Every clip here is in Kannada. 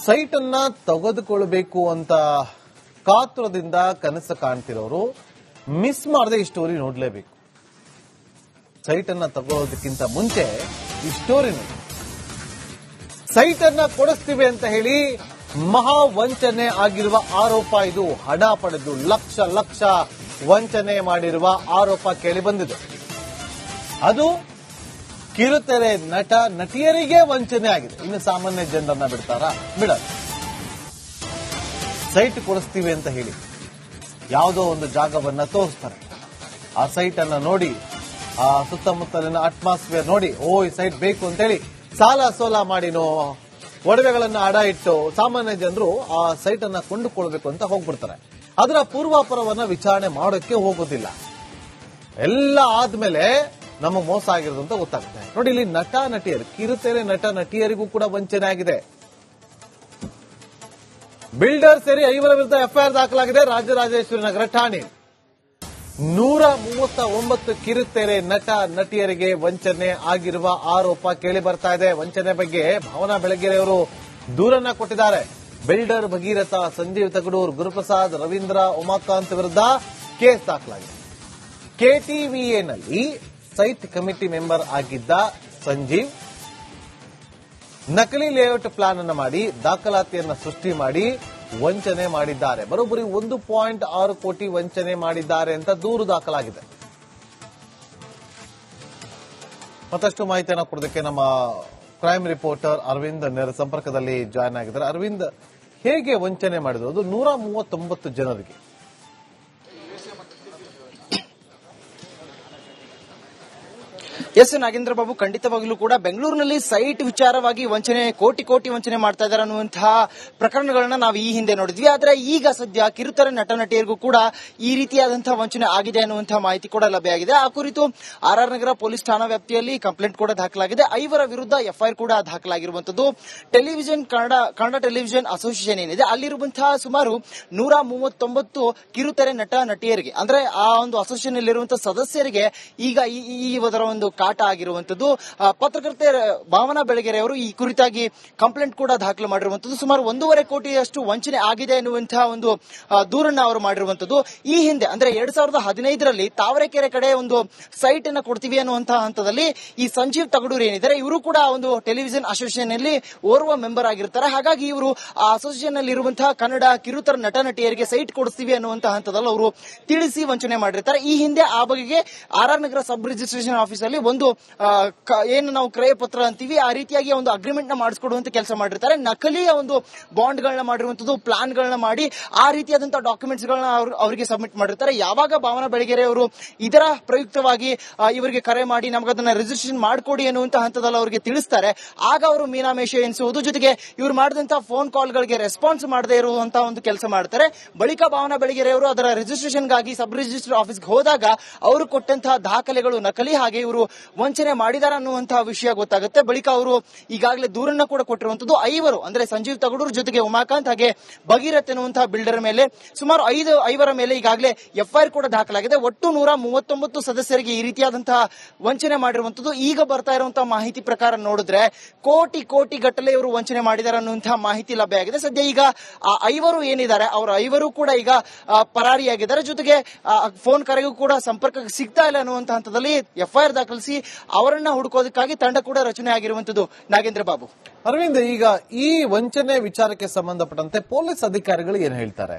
ಸೈಟ್ ಅನ್ನ ತೆಗೆದುಕೊಳ್ಬೇಕು ಅಂತ ಕಾತುರದಿಂದ ಕನಸು ಕಾಣ್ತಿರೋರು ಮಿಸ್ ಮಾಡದೆ ಈ ಸ್ಟೋರಿ ನೋಡ್ಲೇಬೇಕು. ಸೈಟ್ ಅನ್ನ ತಗೊಳ್ಳೋದಕ್ಕಿಂತ ಮುಂಚೆ ಈ ಸ್ಟೋರಿ ನೋಡಿ. ಸೈಟ್ ಅನ್ನ ಕೊಡಿಸ್ತೀವಿ ಅಂತ ಹೇಳಿ ಮಹಾ ವಂಚನೆ ಆಗಿರುವ ಆರೋಪ ಇದು. ಹಣ ಪಡೆದು ಲಕ್ಷ ಲಕ್ಷ ವಂಚನೆ ಮಾಡಿರುವ ಆರೋಪ ಕೇಳಿ ಬಂದಿದೆ. ಅದು ಕಿರುತೆರೆ ನಟ ನಟಿಯರಿಗೆ ವಂಚನೆ ಆಗಿದೆ. ಇನ್ನು ಸಾಮಾನ್ಯ ಜನರನ್ನ ಬಿಡ್ತಾರಾ? ಬಿಡಲ್ಲ. ಸೈಟ್ ಕೊಡಿಸ್ತೀವಿ ಅಂತ ಹೇಳಿ ಯಾವುದೋ ಒಂದು ಜಾಗವನ್ನ ತೋರಿಸ್ತಾರೆ. ಆ ಸೈಟ್ ಅನ್ನ ನೋಡಿ, ಆ ಸುತ್ತಮುತ್ತಲಿನ ಅಟ್ಮಾಸ್ಫಿಯರ್ ನೋಡಿ, ಈ ಸೈಟ್ ಬೇಕು ಅಂತೇಳಿ ಸಾಲ ಸೋಲ ಮಾಡಿನೋ ಒಡವೆಗಳನ್ನ ಅಡ ಇಟ್ಟು ಸಾಮಾನ್ಯ ಜನರು ಆ ಸೈಟ್ ಅನ್ನ ಕೊಂಡುಕೊಳ್ಬೇಕು ಅಂತ ಹೋಗ್ಬಿಡ್ತಾರೆ. ಅದರ ಪೂರ್ವಾಪರವನ್ನ ವಿಚಾರಣೆ ಮಾಡೋಕೆ ಹೋಗೋದಿಲ್ಲ. ಎಲ್ಲ ಆದ್ಮೇಲೆ ನಮಗೆ ಮೋಸ ಆಗಿರೋದು ಅಂತ ಗೊತ್ತಾಗುತ್ತೆ. ನೋಡಿ, ಇಲ್ಲಿ ನಟ ನಟಿಯರು, ಕಿರುತೆರೆ ನಟ ನಟಿಯರಿಗೂ ಕೂಡ ವಂಚನೆ ಆಗಿದೆ. ಬಿಲ್ಡರ್ ಸೇರಿ 5 ವಿರುದ್ಧ ಎಫ್ಐಆರ್ ದಾಖಲಾಗಿದೆ ರಾಜರಾಜೇಶ್ವರಿ ನಗರ ಠಾಣೆ. 139 ಕಿರುತೆರೆ ನಟ ನಟಿಯರಿಗೆ ವಂಚನೆ ಆಗಿರುವ ಆರೋಪ ಕೇಳಿ ಬರ್ತಾ ಇದೆ. ವಂಚನೆ ಬಗ್ಗೆ ಭಾವನಾ ಬೆಳಗೆರೆ ಅವರು ದೂರನ್ನ ಕೊಟ್ಟಿದ್ದಾರೆ. ಬಿಲ್ಡರ್ ಭಗೀರಥ, ಸಂಜೀವ್ ತಗಡೂರ್, ಗುರುಪ್ರಸಾದ್, ರವೀಂದ್ರ, ಉಮಾಕಾಂತ್ ವಿರುದ್ಧ ಕೇಸ್ ದಾಖಲಾಗಿದೆ. ಕೆಟಿವಿಎನಲ್ಲಿ ಸೈಟ್ ಕಮಿಟಿ ಮೆಂಬರ್ ಆಗಿದ್ದ ಸಂಜೀವ್ ನಕಲಿ ಲೇಔಟ್ ಪ್ಲಾನ್ ಅನ್ನು ಮಾಡಿ ದಾಖಲಾತಿಯನ್ನ ಸೃಷ್ಟಿ ಮಾಡಿ ವಂಚನೆ ಮಾಡಿದ್ದಾರೆ. ಬರೋಬ್ಬರಿ 1.6 ಕೋಟಿ ವಂಚನೆ ಮಾಡಿದ್ದಾರೆ ಅಂತ ದೂರು ದಾಖಲಾಗಿದೆ. ಮತ್ತಷ್ಟು ಮಾಹಿತಿಯನ್ನು ಕೊಡೋದಕ್ಕೆ ನಮ್ಮ ಕ್ರೈಮ್ ರಿಪೋರ್ಟರ್ ಅರವಿಂದ್ ನೇರ ಸಂಪರ್ಕದಲ್ಲಿ ಜಾಯ್ನ್ ಆಗಿದ್ದಾರೆ. ಅರವಿಂದ್, ಹೇಗೆ ವಂಚನೆ ಮಾಡಿದ್ರು? ಅದು 139 ಜನರಿಗೆ. ಎಸ್ ನಾಗೇಂದ್ರ ಬಾಬು, ಖಂಡಿತವಾಗ್ಲೂ ಕೂಡ ಬೆಂಗಳೂರಿನಲ್ಲಿ ಸೈಟ್ ವಿಚಾರವಾಗಿ ವಂಚನೆ, ಕೋಟಿ ಕೋಟಿ ವಂಚನೆ ಮಾಡ್ತಾ ಇದ್ದಾರೆ ಅನ್ನುವಂತಹ ಪ್ರಕರಣಗಳನ್ನ ನಾವು ಈ ಹಿಂದೆ ನೋಡಿದ್ವಿ. ಆದ್ರೆ ಈಗ ಸದ್ಯ ಕಿರುತೆರೆ ನಟ ನಟಿಯರಿಗೂ ಕೂಡ ಈ ರೀತಿಯಾದಂತಹ ವಂಚನೆ ಆಗಿದೆ ಅನ್ನುವಂತಹ ಮಾಹಿತಿ ಕೂಡ ಲಭ್ಯ ಆಗಿದೆ. ಆ ಕುರಿತು ಆರ್ಆರ್ ನಗರ ಪೊಲೀಸ್ ಠಾಣಾ ವ್ಯಾಪ್ತಿಯಲ್ಲಿ ಕಂಪ್ಲೇಂಟ್ ಕೂಡ ದಾಖಲಾಗಿದೆ. 5 ವಿರುದ್ಧ ಎಫ್ಐಆರ್ ಕೂಡ ದಾಖಲಾಗಿರುವಂತದ್ದು. ಟೆಲಿವಿಷನ್ ಕನ್ನಡ ಟೆಲಿವಿಷನ್ ಅಸೋಸಿಯೇಷನ್ ಏನಿದೆ ಅಲ್ಲಿರುವಂತಹ ಸುಮಾರು 139 ಕಿರುತೆರೆ ನಟ ನಟಿಯರಿಗೆ, ಅಂದ್ರೆ ಆ ಒಂದು ಅಸೋಸಿಯೇಷನ್ ಅಲ್ಲಿರುವಂತಹ ಸದಸ್ಯರಿಗೆ ಈಗ ಇದರ ಒಂದು ಕಾಟ ಆಗಿರುವಂತದ್ದು. ಪತ್ರಕರ್ತೆ ಭಾವನಾ ಬೆಳಗೆರೆ ಅವರು ಈ ಕುರಿತಾಗಿ ಕಂಪ್ಲೇಂಟ್ ಕೂಡ ದಾಖಲು ಮಾಡಿರುವಂತದ್ದು. ಸುಮಾರು 1.5 ಕೋಟಿಯಷ್ಟು ವಂಚನೆ ಆಗಿದೆ ಎನ್ನುವಂತಹ ಒಂದು ದೂರನ್ನ ಅವರು ಮಾಡಿರುವಂತದ್ದು. ಈ ಹಿಂದೆ ಅಂದ್ರೆ 2015ರಲ್ಲಿ ತಾವರೆಕೆರೆ ಕಡೆ ಒಂದು ಸೈಟ್ ಅನ್ನ ಕೊಡ್ತೀವಿ ಅನ್ನುವಂತಹ ಹಂತದಲ್ಲಿ ಈ ಸಂಜೀವ್ ತಗಡೂರ್ ಏನಿದ್ದಾರೆ ಇವರು ಕೂಡ ಒಂದು ಟೆಲಿವಿಷನ್ ಅಸೋಸಿಯೇಷನ್ ಅಲ್ಲಿ ಓರ್ವ ಮೆಂಬರ್ ಆಗಿರ್ತಾರೆ. ಹಾಗಾಗಿ ಇವರು ಆ ಅಸೋಸಿಯೇಷನ್ ಅಲ್ಲಿ ಇರುವಂತಹ ಕನ್ನಡ ಕಿರುತೆರೆ ನಟ ನಟಿಯರಿಗೆ ಸೈಟ್ ಕೊಡಿಸ್ತೀವಿ ಅನ್ನುವಂತಹ ಹಂತದಲ್ಲಿ ಅವರು ತಿಳಿಸಿ ವಂಚನೆ ಮಾಡಿರ್ತಾರೆ. ಈ ಹಿಂದೆ ಆ ಬಗೆಗೆ ಆರ್ಆರ್ ನಗರ ಸಬ್ ರಿಜಿಸ್ಟ್ರೇಷನ್ ಆಫೀಸ್ ಅಲ್ಲಿ ಒಂದು ಏನು ನಾವು ಕ್ರಯ ಪತ್ರ ಅಂತೀವಿ ಆ ರೀತಿಯಾಗಿ ಒಂದು ಅಗ್ರಿಮೆಂಟ್ ನ ಮಾಡಿಸ್ಕೊಡುವಂತ ಕೆಲಸ ಮಾಡಿರ್ತಾರೆ. ನಕಲಿಯ ಒಂದು ಬಾಂಡ್ ಗಳನ್ನ ಮಾಡಿರುವಂತದ್ದು, ಪ್ಲಾನ್ ಗಳನ್ನ ಮಾಡಿ ಆ ರೀತಿಯಾದಂತಹ ಡಾಕ್ಯುಮೆಂಟ್ಸ್ ಗಳನ್ನ ಅವರಿಗೆ ಸಬ್ಮಿಟ್ ಮಾಡಿರ್ತಾರೆ. ಯಾವಾಗ ಭಾವನಾ ಬೆಳಗೆರೆ ಅವರು ಇದರ ಪ್ರಯುಕ್ತವಾಗಿ ಇವರಿಗೆ ಕರೆ ಮಾಡಿ ನಮಗೆ ಅದನ್ನ ರಿಜಿಸ್ಟ್ರೇಷನ್ ಮಾಡಿಕೊಡಿ ಅನ್ನುವಂತ ಹಂತದಲ್ಲಿ ಅವರಿಗೆ ತಿಳಿಸ್ತಾರೆ. ಆಗ ಅವರು ಮೀನಾಮೇಷ ಎನಿಸುವುದು, ಜೊತೆಗೆ ಇವರು ಮಾಡಿದಂತಹ ಫೋನ್ ಕಾಲ್ ಗಳಿಗೆ ರೆಸ್ಪಾನ್ಸ್ ಮಾಡದೇ ಇರುವಂತಹ ಒಂದು ಕೆಲಸ ಮಾಡ್ತಾರೆ. ಬಳಿಕ ಭಾವನಾ ಬೆಳಗೆರೆ ಅವರು ಅದರ ರಿಜಿಸ್ಟ್ರೇಷನ್ ಗಾಗಿ ಸಬ್ ರಿಜಿಸ್ಟರ್ ಆಫೀಸ್ಗೆ ಹೋದಾಗ ಅವರು ಕೊಟ್ಟಂತಹ ದಾಖಲೆಗಳು ನಕಲಿ, ಹಾಗೆ ಇವರು ವಂಚನೆ ಮಾಡಿದಾರ ಅನ್ನುವಂತಹ ವಿಷಯ ಗೊತ್ತಾಗುತ್ತೆ. ಬಳಿಕ ಅವರು ಈಗಾಗಲೇ ದೂರನ್ನ ಕೂಡ ಕೊಟ್ಟಿರುವಂತದ್ದು. 5 ಅಂದ್ರೆ ಸಂಜೀವ್ ತಗಡೂರ್ ಜೊತೆಗೆ ಉಮಾಕಾಂತ್ ಹಾಗೆ ಭಗೀರಥ್ ಎನ್ನುವಂತಹ ಬಿಲ್ಡರ್ ಮೇಲೆ ಸುಮಾರು 5 ಮೇಲೆ ಈಗಾಗಲೇ ಎಫ್ಐಆರ್ ಕೂಡ ದಾಖಲಾಗಿದೆ. ಒಟ್ಟು 139 ಸದಸ್ಯರಿಗೆ ಈ ರೀತಿಯಾದಂತಹ ವಂಚನೆ ಮಾಡಿರುವಂತದ್ದು. ಈಗ ಬರ್ತಾ ಇರುವಂತಹ ಮಾಹಿತಿ ಪ್ರಕಾರ ನೋಡಿದ್ರೆ ಕೋಟಿ ಗಟ್ಟಲೆ ಇವರು ವಂಚನೆ ಮಾಡಿದ್ದಾರೆ ಅನ್ನುವಂತಹ ಮಾಹಿತಿ ಲಭ್ಯ ಆಗಿದೆ. ಸದ್ಯ ಈಗ ಆ 5 ಏನಿದ್ದಾರೆ ಅವರ 5 ಕೂಡ ಈಗ ಪರಾರಿಯಾಗಿದ್ದಾರೆ. ಜೊತೆಗೆ ಫೋನ್ ಕರೆಗೂ ಕೂಡ ಸಂಪರ್ಕ ಸಿಗ್ತಾ ಇಲ್ಲ ಅನ್ನುವಂತಹ ಹಂತದಲ್ಲಿ ಎಫ್ಐಆರ್ ದಾಖಲಿಸಿ ಅವರನ್ನ ಹುಡುಕೋದಕ್ಕಾಗಿ ತಂಡ ಕೂಡ ರಚನೆ ಆಗಿರುವಂತದ್ದು. ನಾಗೇಂದ್ರ ಬಾಬು. ಅರವಿಂದ್, ಈಗ ಈ ವಂಚನೆ ವಿಚಾರಕ್ಕೆ ಸಂಬಂಧಪಟ್ಟಂತೆ ಪೊಲೀಸ್ ಅಧಿಕಾರಿಗಳು ಏನು ಹೇಳ್ತಾರೆ?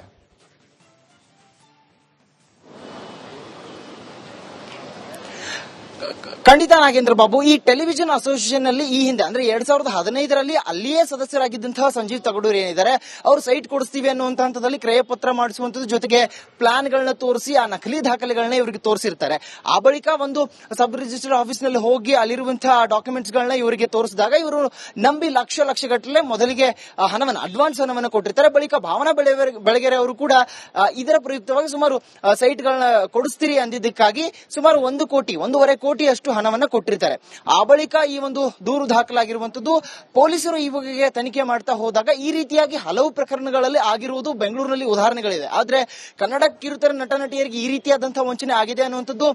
ಖಂಡಿತ ನಾಗೇಂದ್ರ ಬಾಬು, ಈ ಟೆಲಿವಿಷನ್ ಅಸೋಸಿಯೇಷನ್ ನಲ್ಲಿ ಈ ಹಿಂದೆ ಅಂದ್ರೆ 2015ರಲ್ಲಿ ಅಲ್ಲಿಯೇ ಸದಸ್ಯರಾಗಿದ್ದಂತಹ ಸಂಜೀವ್ ತಗಡೂರ್ ಏನಿದ್ದಾರೆ ಅವರು ಸೈಟ್ ಕೊಡಿಸ್ತೀವಿ ಅನ್ನುವಂತ ಹಂತದಲ್ಲಿ ಕ್ರಯ ಪತ್ರ ಮಾಡಿಸುವಂತದ್ದು, ಜೊತೆಗೆ ಪ್ಲಾನ್ ಗಳನ್ನ ತೋರಿಸಿ ಆ ನಕಲಿ ದಾಖಲೆಗಳನ್ನ ಇವರಿಗೆ ತೋರಿಸಿರ್ತಾರೆ. ಆ ಬಳಿಕ ಒಂದು ಸಬ್ ರಿಜಿಸ್ಟರ್ ಆಫೀಸ್ ನಲ್ಲಿ ಹೋಗಿ ಅಲ್ಲಿರುವಂತಹ ಡಾಕ್ಯುಮೆಂಟ್ಸ್ ಗಳನ್ನ ಇವರಿಗೆ ತೋರಿಸಿದಾಗ ಇವರು ನಂಬಿ ಲಕ್ಷ ಗಟ್ಟಲೆ ಮೊದಲಿಗೆ ಅಡ್ವಾನ್ಸ್ ಹಣವನ್ನು ಕೊಟ್ಟಿರ್ತಾರೆ. ಬಳಿಕ ಭಾವನಾ ಬೆಳಗೆರೆ ಅವರು ಕೂಡ ಇದರ ಪ್ರಯುಕ್ತವಾಗಿ ಸುಮಾರು ಸೈಟ್ ಗಳನ್ನ ಕೊಡಿಸ್ತೀರಿ ಅಂದಿದ್ದಕ್ಕಾಗಿ ಸುಮಾರು 1.5 ಕೋಟಿ ಕೋಟಿಯಷ್ಟು ಹಣವನ್ನ ಕೊಟ್ಟಿರ್ತಾರೆ. ಆ ಬಳಿಕ ಈ ಒಂದು ದೂರು ದಾಖಲಾಗಿರುವಂತದ್ದು. ಪೊಲೀಸರು ಈ ಬಗೆಗೆ ತನಿಖೆ ಮಾಡ್ತಾ ಹೋದಾಗ ಈ ರೀತಿಯಾಗಿ ಹಲವು ಪ್ರಕರಣಗಳಲ್ಲಿ ಆಗಿರುವುದು ಬೆಂಗಳೂರಿನಲ್ಲಿ ಉದಾಹರಣೆಗಳಿದೆ. ಆದ್ರೆ ಕನ್ನಡ ಕಿರುತೆರೆ ನಟ ನಟಿಯರಿಗೆ ಈ ರೀತಿಯಾದಂತಹ ವಂಚನೆ ಆಗಿದೆ ಅನ್ನುವಂಥದ್ದು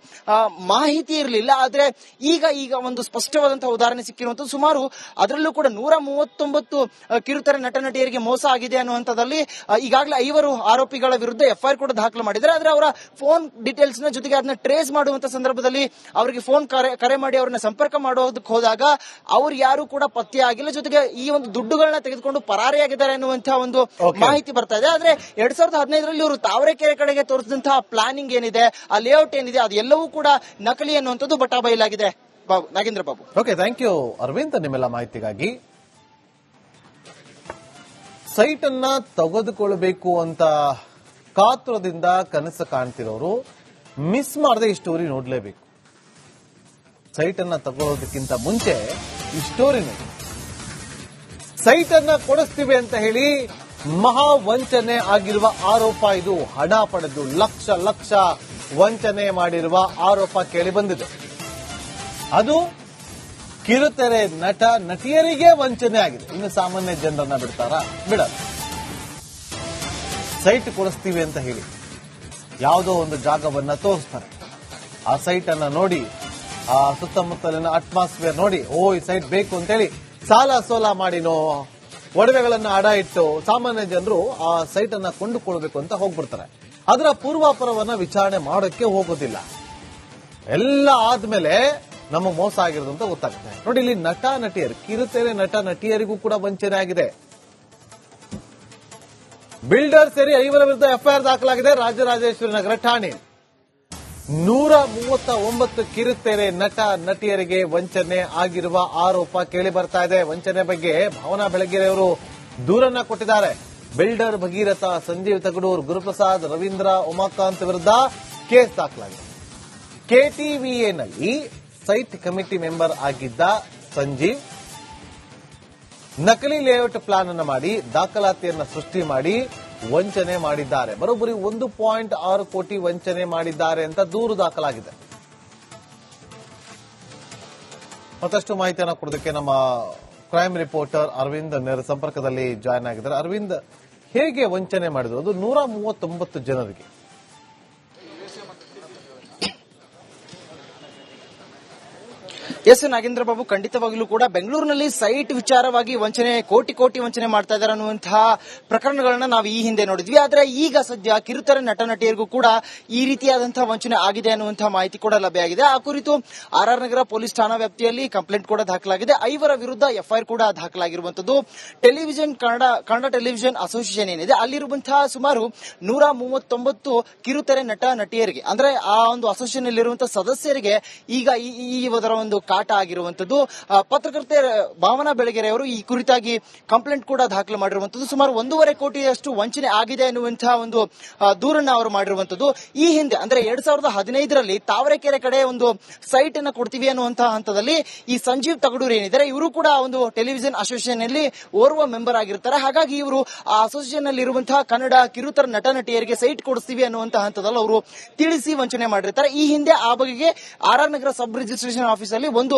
ಮಾಹಿತಿ ಇರಲಿಲ್ಲ. ಆದ್ರೆ ಈಗ ಒಂದು ಸ್ಪಷ್ಟವಾದಂತಹ ಉದಾಹರಣೆ ಸಿಕ್ಕಿರುವಂತದ್ದು. ಸುಮಾರು ಅದರಲ್ಲೂ ಕೂಡ 139 ಕಿರುತೆರೆ ನಟ ನಟಿಯರಿಗೆ ಮೋಸ ಆಗಿದೆ ಅನ್ನುವಂಥದ್ದಲ್ಲಿ ಈಗಾಗಲೇ 5 ಆರೋಪಿಗಳ ವಿರುದ್ಧ ಎಫ್ಐಆರ್ ಕೂಡ ದಾಖಲು ಮಾಡಿದ್ದಾರೆ. ಆದ್ರೆ ಅವರ ಫೋನ್ ಡೀಟೇಲ್ಸ್ ನ ಜೊತೆಗೆ ಅದನ್ನ ಟ್ರೇಸ್ ಮಾಡುವಂತ ಸಂದರ್ಭದಲ್ಲಿ ಅವರಿಗೆ ಫೋನ್ ಕರೆ ಮಾಡಿ ಅವರನ್ನ ಸಂಪರ್ಕ ಮಾಡೋದಕ್ಕೆ ಹೋದಾಗ ಅವ್ರು ಯಾರು ಕೂಡ ಪತ್ತೆ ಆಗಿಲ್ಲ. ಜೊತೆಗೆ ಈ ಒಂದು ದುಡ್ಡುಗಳನ್ನ ತೆಗೆದುಕೊಂಡು ಪರಾರಿಯಾಗಿದ್ದಾರೆ ಅನ್ನುವಂತಹ ಒಂದು ಮಾಹಿತಿ ಬರ್ತಾ ಇದೆ. ಆದ್ರೆ 2015ರಲ್ಲಿ ಇವರು ತಾವರೆಕೆರೆ ಕಡೆಗೆ ತೋರಿಸಿದಂತಹ ಪ್ಲಾನಿಂಗ್ ಏನಿದೆ, ಆ ಲೇಔಟ್ ಏನಿದೆ, ಅದು ಎಲ್ಲವೂ ಕೂಡ ನಕಲಿ ಅನ್ನುವಂಥದ್ದು ಬಟಾಬಯಲಾಗಿದೆ. Nagendra Babu. Okay, thank you Arvind ನಿಮ್ಮೆಲ್ಲ ಮಾಹಿತಿಗಾಗಿ. ಸೈಟ್ ಅನ್ನ ತೆಗೆದುಕೊಳ್ಬೇಕು ಅಂತ ಕಾತುರದಿಂದ ಕನಸು ಕಾಣ್ತಿರೋರು ಮಿಸ್ ಮಾಡದೆ ಈ ಸ್ಟೋರಿ ನೋಡ್ಲೇಬೇಕು. ಸೈಟ್ ಅನ್ನ ತಗೊಳ್ಳೋದಕ್ಕಿಂತ ಮುಂಚೆ ಈ ಸ್ಟೋರಿ ನೋಡಿ. ಸೈಟ್ ಅನ್ನ ಕೊಡಿಸ್ತೀವಿ ಅಂತ ಹೇಳಿ ಮಹಾ ವಂಚನೆ ಆಗಿರುವ ಆರೋಪ ಇದು. ಹಣ ಪಡೆದು ಲಕ್ಷ ಲಕ್ಷ ವಂಚನೆ ಮಾಡಿರುವ ಆರೋಪ ಕೇಳಿ ಬಂದಿದೆ. ಅದು ಕಿರುತೆರೆ ನಟ ನಟಿಯರಿಗೆ ವಂಚನೆ ಆಗಿದೆ. ಇನ್ನು ಸಾಮಾನ್ಯ ಜನರನ್ನ ಬಿಡ್ತಾರಾ? ಬಿಡಲ್ಲ. ಸೈಟ್ ಕೊಡಿಸ್ತೀವಿ ಅಂತ ಹೇಳಿ ಯಾವುದೋ ಒಂದು ಜಾಗವನ್ನ ತೋರಿಸ್ತಾರೆ. ಆ ಸೈಟ್ ಅನ್ನ ನೋಡಿ, ಆ ಸುತ್ತಮುತ್ತಲಿನ ಅಟ್ಮಾಸ್ಫಿಯರ್ ನೋಡಿ, ಈ ಸೈಟ್ ಬೇಕು ಅಂತೇಳಿ ಸಾಲ ಸೋಲ ಮಾಡಿನೋ ಒಡವೆಗಳನ್ನ ಅಡ ಇಟ್ಟು ಸಾಮಾನ್ಯ ಜನರು ಆ ಸೈಟ್ ಅನ್ನ ಕೊಂಡುಕೊಳ್ಬೇಕು ಅಂತ ಹೋಗ್ಬಿಡ್ತಾರೆ. ಅದರ ಪೂರ್ವಾಪರವನ್ನ ವಿಚಾರಣೆ ಮಾಡೋಕ್ಕೆ ಹೋಗೋದಿಲ್ಲ. ಎಲ್ಲ ಆದ್ಮೇಲೆ ನಮಗೆ ಮೋಸ ಆಗಿರೋದು ಅಂತ ಗೊತ್ತಾಗುತ್ತೆ. ನೋಡಿ, ಇಲ್ಲಿ ನಟ ನಟಿಯರು, ಕಿರುತೆರೆ ನಟ ನಟಿಯರಿಗೂ ಕೂಡ ವಂಚನೆ ಆಗಿದೆ. ಬಿಲ್ಡರ್ ಸೇರಿ 5 ವಿರುದ್ಧ ಎಫ್ಐಆರ್ ದಾಖಲಾಗಿದೆ ರಾಜರಾಜೇಶ್ವರಿ ನಗರ ಠಾಣೆ. 139 ಕಿರುತೆರೆ ನಟ ನಟಿಯರಿಗೆ ವಂಚನೆ ಆಗಿರುವ ಆರೋಪ ಕೇಳಿ ಬರ್ತಾ ಇದೆ. ವಂಚನೆ ಬಗ್ಗೆ ಭಾವನಾ ಬೆಳಗೆರೆ ಅವರು ದೂರನ್ನ ಕೊಟ್ಟಿದ್ದಾರೆ. ಬಿಲ್ಡರ್ ಭಗೀರಥ, ಸಂಜೀವ್ ತಗಡೂರ್, ಗುರುಪ್ರಸಾದ್, ರವೀಂದ್ರ, ಉಮಾಕಾಂತ್ ವಿರುದ್ಧ ಕೇಸ್ ದಾಖಲಾಗಿದೆ. ಕೆಟಿವಿಎನಲ್ಲಿ ಸೈಟ್ ಕಮಿಟಿ ಮೆಂಬರ್ ಆಗಿದ್ದ ಸಂಜೀವ್ ನಕಲಿ ಲೇಔಟ್ ಪ್ಲಾನ್ ಅನ್ನು ಮಾಡಿ ದಾಖಲಾತಿಯನ್ನು ಸೃಷ್ಟಿ ಮಾಡಿ ವಂಚನೆ ಮಾಡಿದ್ದಾರೆ. ಬರೋಬ್ಬರಿ 1.6 ಕೋಟಿ ವಂಚನೆ ಮಾಡಿದ್ದಾರೆ ಅಂತ ದೂರು ದಾಖಲಾಗಿದೆ. ಮತ್ತಷ್ಟು ಮಾಹಿತಿಯನ್ನು ಕೊಡೋದಕ್ಕೆ ನಮ್ಮ ಕ್ರೈಮ್ ರಿಪೋರ್ಟರ್ ಅರವಿಂದ್ ನೇರ ಸಂಪರ್ಕದಲ್ಲಿ ಜಾಯ್ನ್ ಆಗಿದ್ದಾರೆ. ಅರವಿಂದ್, ಹೇಗೆ ವಂಚನೆ ಮಾಡಿದ್ರು? ಅದು 139 ಜನರಿಗೆ. ಎಸ್ ನಾಗೇಂದ್ರ ಬಾಬು, ಖಂಡಿತವಾಗ್ಲೂ ಕೂಡ ಬೆಂಗಳೂರಿನಲ್ಲಿ ಸೈಟ್ ವಿಚಾರವಾಗಿ ವಂಚನೆ, ಕೋಟಿ ವಂಚನೆ ಮಾಡ್ತಾ ಇದ್ದಾರೆ ಅನ್ನುವಂತಹ ಪ್ರಕರಣಗಳನ್ನ ನಾವು ಈ ಹಿಂದೆ ನೋಡಿದ್ವಿ. ಆದ್ರೆ ಈಗ ಸದ್ಯ ಕಿರುತೆರೆ ನಟ ನಟಿಯರಿಗೂ ಕೂಡ ಈ ರೀತಿಯಾದಂತಹ ವಂಚನೆ ಆಗಿದೆ ಅನ್ನುವಂತಹ ಮಾಹಿತಿ ಕೂಡ ಲಭ್ಯ ಆಗಿದೆ. ಆ ಕುರಿತು ಆರ್ ನಗರ ಪೊಲೀಸ್ ಠಾಣಾ ವ್ಯಾಪ್ತಿಯಲ್ಲಿ ಕಂಪ್ಲೇಂಟ್ ಕೂಡ ದಾಖಲಾಗಿದೆ. 5 ವಿರುದ್ಧ ಎಫ್ಐಆರ್ ಕೂಡ ದಾಖಲಾಗಿರುವಂತದ್ದು. ಟೆಲಿವಿಷನ್ ಕನ್ನಡ ಟೆಲಿವಿಷನ್ ಅಸೋಸಿಯೇಷನ್ ಏನಿದೆ, ಅಲ್ಲಿರುವಂತಹ ಸುಮಾರು 139 ಕಿರುತೆರೆ ನಟ ನಟಿಯರಿಗೆ, ಅಂದ್ರೆ ಆ ಒಂದು ಅಸೋಸಿಯೇಷನ್ ಅಲ್ಲಿರುವಂತಹ ಸದಸ್ಯರಿಗೆ ಈಗ ಈ ಅದರ ಒಂದು ಕಾಟ ಆಗಿರುವಂತದ್ದು. ಪತ್ರಕರ್ತೆ ಭಾವನಾ ಬೆಳಗೆರೆ ಅವರು ಈ ಕುರಿತಾಗಿ ಕಂಪ್ಲೇಂಟ್ ಕೂಡ ದಾಖಲು ಮಾಡಿರುವಂತದ್ದು. ಸುಮಾರು 1.5 ಕೋಟಿಯಷ್ಟು ವಂಚನೆ ಆಗಿದೆ ಅನ್ನುವಂತಹ ಒಂದು ದೂರನ್ನ ಅವರು ಮಾಡಿರುವಂತದ್ದು. ಈ ಹಿಂದೆ ಅಂದ್ರೆ 2015ರಲ್ಲಿ ತಾವರೆಕೆರೆ ಕಡೆ ಒಂದು ಸೈಟ್ ಅನ್ನ ಕೊಡ್ತೀವಿ ಅನ್ನುವಂತಹ ಹಂತದಲ್ಲಿ ಈ ಸಂಜೀವ್ ತಗಡೂರ್ ಏನಿದ್ದಾರೆ, ಇವರು ಕೂಡ ಒಂದು ಟೆಲಿವಿಷನ್ ಅಸೋಸಿಯೇಷನ್ ಅಲ್ಲಿ ಓರ್ವ ಮೆಂಬರ್ ಆಗಿರ್ತಾರೆ. ಹಾಗಾಗಿ ಇವರು ಆ ಅಸೋಸಿಯೇಷನ್ ಅಲ್ಲಿ ಇರುವಂತಹ ಕನ್ನಡ ಕಿರುತೆರೆ ನಟ ನಟಿಯರಿಗೆ ಸೈಟ್ ಕೊಡಿಸ್ತೀವಿ ಅನ್ನುವಂತಹ ಹಂತದಲ್ಲಿ ಅವರು ತಿಳಿಸಿ ವಂಚನೆ ಮಾಡಿರ್ತಾರೆ. ಈ ಹಿಂದೆ ಆ ಬಗೆಗೆ ಆರ್ ನಗರ ಸಬ್ ರಿಜಿಸ್ಟ್ರೇಷನ್ ಆಫೀಸ್ ಅಲ್ಲಿ ಒಂದು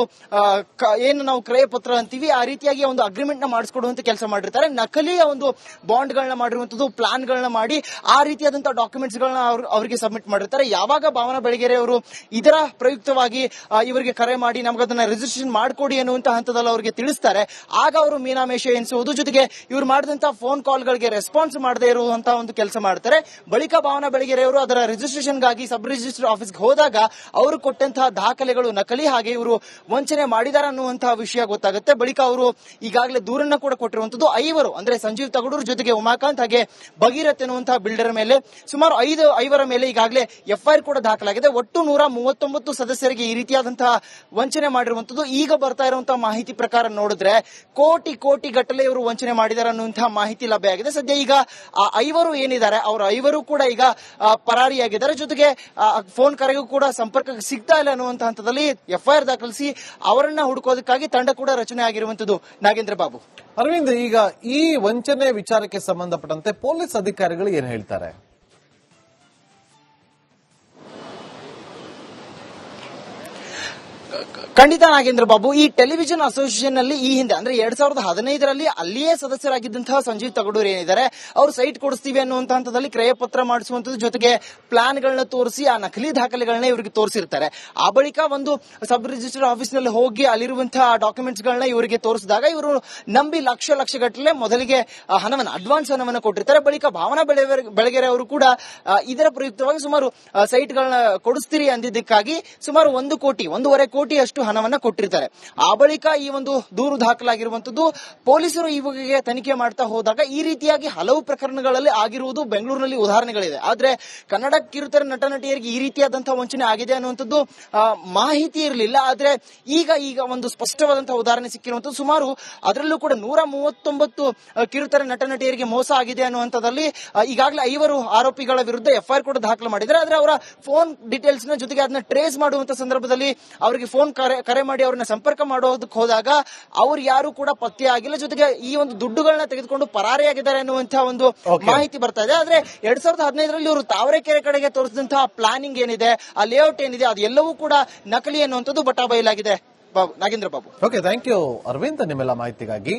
ಏನು ನಾವು ಕ್ರಯ ಪತ್ರ ಅಂತೀವಿ, ಆ ರೀತಿಯಾಗಿ ಒಂದು ಅಗ್ರಿಮೆಂಟ್ ನ ಮಾಡಿಸ್ಕೊಡುವಂತ ಕೆಲಸ ಮಾಡಿರ್ತಾರೆ. ನಕಲಿಯ ಒಂದು ಬಾಂಡ್ ಗಳನ್ನ ಮಾಡಿರುವಂತದ್ದು, ಪ್ಲಾನ್ ಗಳನ್ನ ಮಾಡಿ ಆ ರೀತಿಯಾದಂತಹ ಡಾಕ್ಯುಮೆಂಟ್ಸ್ ಗಳನ್ನ ಅವರಿಗೆ ಸಬ್ಮಿಟ್ ಮಾಡಿರ್ತಾರೆ. ಯಾವಾಗ ಭಾವನಾ ಬೆಳಗೆರೆ ಅವರು ಇದರ ಪ್ರಯುಕ್ತವಾಗಿ ಇವರಿಗೆ ಕರೆ ಮಾಡಿ ನಮಗದನ್ನ ರಿಜಿಸ್ಟ್ರೇಷನ್ ಮಾಡಿಕೊಡಿ ಅನ್ನುವಂತ ಹಂತದಲ್ಲಿ ಅವರಿಗೆ ತಿಳಿಸ್ತಾರೆ, ಆಗ ಅವರು ಮೀನಾಮೇಷ ಎನಿಸುವುದು, ಜೊತೆಗೆ ಇವರು ಮಾಡಿದಂತಹ ಫೋನ್ ಕಾಲ್ ಗಳಿಗೆ ರೆಸ್ಪಾನ್ಸ್ ಮಾಡದೇ ಇರುವಂತಹ ಒಂದು ಕೆಲಸ ಮಾಡ್ತಾರೆ. ಬಳಿಕ ಭಾವನಾ ಬೆಳಗೆರೆ ಅವರು ಅದರ ರಿಜಿಸ್ಟ್ರೇಷನ್ ಗಾಗಿ ಸಬ್ ರಿಜಿಸ್ಟರ್ ಆಫೀಸ್ಗೆ ಹೋದಾಗ ಅವರು ಕೊಟ್ಟಂತಹ ದಾಖಲೆಗಳು ನಕಲಿ, ಹಾಗೆ ಇವರು ವಂಚನೆ ಮಾಡಿದ್ದಾರೆ ಅನ್ನುವಂತಹ ವಿಷಯ ಗೊತ್ತಾಗುತ್ತೆ. ಬಳಿಕ ಅವರು ಈಗಾಗಲೇ ದೂರನ್ನ ಕೂಡ ಕೊಟ್ಟಿರುವಂತದ್ದು. 5 ಅಂದ್ರೆ ಸಂಜೀವ್ ತಗಡೂರ್ ಜೊತೆಗೆ ಉಮಾಕಾಂತ್ ಹಾಗೆ ಭಗೀರಥ್ ಎನ್ನುವಂತಹ ಬಿಲ್ಡರ್ ಮೇಲೆ ಸುಮಾರು 5 ಮೇಲೆ ಈಗಾಗಲೇ ಎಫ್ಐಆರ್ ಕೂಡ ದಾಖಲಾಗಿದೆ. ಒಟ್ಟು 139 ಸದಸ್ಯರಿಗೆ ಈ ರೀತಿಯಾದಂತಹ ವಂಚನೆ ಮಾಡಿರುವಂತದ್ದು. ಈಗ ಬರ್ತಾ ಇರುವಂತಹ ಮಾಹಿತಿ ಪ್ರಕಾರ ನೋಡಿದ್ರೆ ಕೋಟಿ ಗಟ್ಟಲೆ ಇವರು ವಂಚನೆ ಮಾಡಿದ್ದಾರೆ ಅನ್ನುವಂತಹ ಮಾಹಿತಿ ಲಭ್ಯ ಆಗಿದೆ. ಸದ್ಯ ಈಗ ಆ 5 ಏನಿದ್ದಾರೆ, ಅವರು 5 ಕೂಡ ಈಗ ಪರಾರಿಯಾಗಿದ್ದಾರೆ. ಜೊತೆಗೆ ಫೋನ್ ಕರೆಗೂ ಕೂಡ ಸಂಪರ್ಕ ಸಿಗ್ತಾ ಇಲ್ಲ ಅನ್ನುವಂತಹ ಹಂತದಲ್ಲಿ ಎಫ್ಐಆರ್ ದಾಖಲಿಸಿ ಅವರನ್ನ ಹುಡುಕೋದಕ್ಕಾಗಿ ತಂಡ ಕೂಡ ರಚನೆ ಆಗಿರುವಂತದ್ದು. ನಾಗೇಂದ್ರ ಬಾಬು. ಅರವಿಂದ್, ಈಗ ಈ ವಂಚನೆ ವಿಚಾರಕ್ಕೆ ಸಂಬಂಧಪಟ್ಟಂತೆ ಪೊಲೀಸ್ ಅಧಿಕಾರಿಗಳು ಏನ್ ಹೇಳ್ತಾರೆ? ಖಂಡಿತ ನಾಗೇಂದ್ರ ಬಾಬು, ಈ ಟೆಲಿವಿಷನ್ ಅಸೋಸಿಯೇಷನ್ ನಲ್ಲಿ ಈ ಹಿಂದೆ ಅಂದ್ರೆ 2015ರಲ್ಲಿ ಅಲ್ಲಿಯೇ ಸದಸ್ಯರಾಗಿದ್ದಂತಹ ಸಂಜೀವ್ ತಗಡೂರ್ ಏನಿದ್ದಾರೆ, ಅವರು ಸೈಟ್ ಕೊಡಿಸ್ತೀವಿ ಅನ್ನುವಂತ ಹಂತದಲ್ಲಿ ಕ್ರಯ ಪತ್ರ ಮಾಡಿಸುವಂತದ್ದು, ಜೊತೆಗೆ ಪ್ಲಾನ್ ಗಳನ್ನ ತೋರಿಸಿ ಆ ನಕಲಿ ದಾಖಲೆಗಳನ್ನ ಇವರಿಗೆ ತೋರಿಸಿರ್ತಾರೆ. ಆ ಬಳಿಕ ಒಂದು ಸಬ್ ರಿಜಿಸ್ಟರ್ ಆಫೀಸ್ ನಲ್ಲಿ ಹೋಗಿ ಅಲ್ಲಿರುವಂತಹ ಡಾಕ್ಯುಮೆಂಟ್ಸ್ ಗಳನ್ನ ಇವರಿಗೆ ತೋರಿಸಿದಾಗ ಇವರು ನಂಬಿ ಲಕ್ಷ ಗಟ್ಟಲೆ ಮೊದಲಿಗೆ ಅಡ್ವಾನ್ಸ್ ಹಣವನ್ನ ಕೊಟ್ಟಿರ್ತಾರೆ. ಬಳಿಕ ಭಾವನಾ ಬೆಳಗೆರೆ ಅವರು ಕೂಡ ಇದರ ಪ್ರಯುಕ್ತವಾಗಿ ಸುಮಾರು ಸೈಟ್ ಗಳನ್ನ ಕೊಡಿಸ್ತೀರಿ ಅಂದಿದ್ದಕ್ಕಾಗಿ ಸುಮಾರು 1.5 ಕೋಟಿ ಅಷ್ಟು ಹಣವನ್ನ ಕೊಟ್ಟಿರ್ತಾರೆ. ಆ ಬಳಿಕ ಈ ಒಂದು ದೂರು ದಾಖಲಾಗಿರುವಂತದ್ದು. ಪೊಲೀಸರು ಈ ಬಗೆಗೆ ತನಿಖೆ ಮಾಡ್ತಾ ಹೋದಾಗ ಈ ರೀತಿಯಾಗಿ ಹಲವು ಪ್ರಕರಣಗಳಲ್ಲಿ ಆಗಿರುವುದು ಬೆಂಗಳೂರಿನಲ್ಲಿ ಉದಾಹರಣೆಗಳಿದೆ. ಆದ್ರೆ ಕನ್ನಡ ಕಿರುತೆರೆ ನಟ ನಟಿಯರಿಗೆ ಈ ರೀತಿಯಾದಂತಹ ವಂಚನೆ ಆಗಿದೆ ಅನ್ನುವಂಥದ್ದು ಮಾಹಿತಿ ಇರಲಿಲ್ಲ. ಆದ್ರೆ ಈಗ ಒಂದು ಸ್ಪಷ್ಟವಾದಂತಹ ಉದಾಹರಣೆ ಸಿಕ್ಕಿರುವಂತದ್ದು. ಸುಮಾರು ಅದರಲ್ಲೂ ಕೂಡ 139 ಕಿರುತೆರೆ ನಟ ನಟಿಯರಿಗೆ ಮೋಸ ಆಗಿದೆ ಅನ್ನುವಂಥದ್ದಲ್ಲಿ ಈಗಾಗಲೇ 5 ಆರೋಪಿಗಳ ವಿರುದ್ಧ ಎಫ್ಐಆರ್ ಕೂಡ ದಾಖಲು ಮಾಡಿದ್ದಾರೆ. ಆದ್ರೆ ಅವರ ಫೋನ್ ಡೀಟೇಲ್ಸ್ ನ ಜೊತೆಗೆ ಅದನ್ನ ಟ್ರೇಸ್ ಮಾಡುವಂತ ಸಂದರ್ಭದಲ್ಲಿ ಅವರಿಗೆ ಫೋನ್ ಕರೆ ಮಾಡಿ ಅವರನ್ನ ಸಂಪರ್ಕ ಮಾಡೋದಕ್ಕೆ ಹೋದಾಗ ಅವ್ರು ಯಾರು ಕೂಡ ಪತ್ತೆ ಆಗಿಲ್ಲ. ಜೊತೆಗೆ ಈ ಒಂದು ದುಡ್ಡುಗಳನ್ನ ತೆಗೆದುಕೊಂಡು ಪರಾರಿಯಾಗಿದ್ದಾರೆ ಅನ್ನುವಂತಹ ಒಂದು ಮಾಹಿತಿ ಬರ್ತಾ ಇದೆ. ಆದ್ರೆ 2015ರಲ್ಲಿ ಇವರು ತಾವರೆಕೆರೆ ಕಡೆಗೆ ತೋರಿಸಿದಂತಹ ಪ್ಲಾನಿಂಗ್ ಏನಿದೆ, ಆ ಲೇಔಟ್ ಏನಿದೆ, ಅದು ಎಲ್ಲವೂ ಕೂಡ ನಕಲಿ ಅನ್ನುವಂಥದ್ದು ಬಟಾಬಯಲಾಗಿದೆ. Nagendra Babu. Okay, thank you Arvind ನಿಮ್ಮೆಲ್ಲ ಮಾಹಿತಿಗಾಗಿ.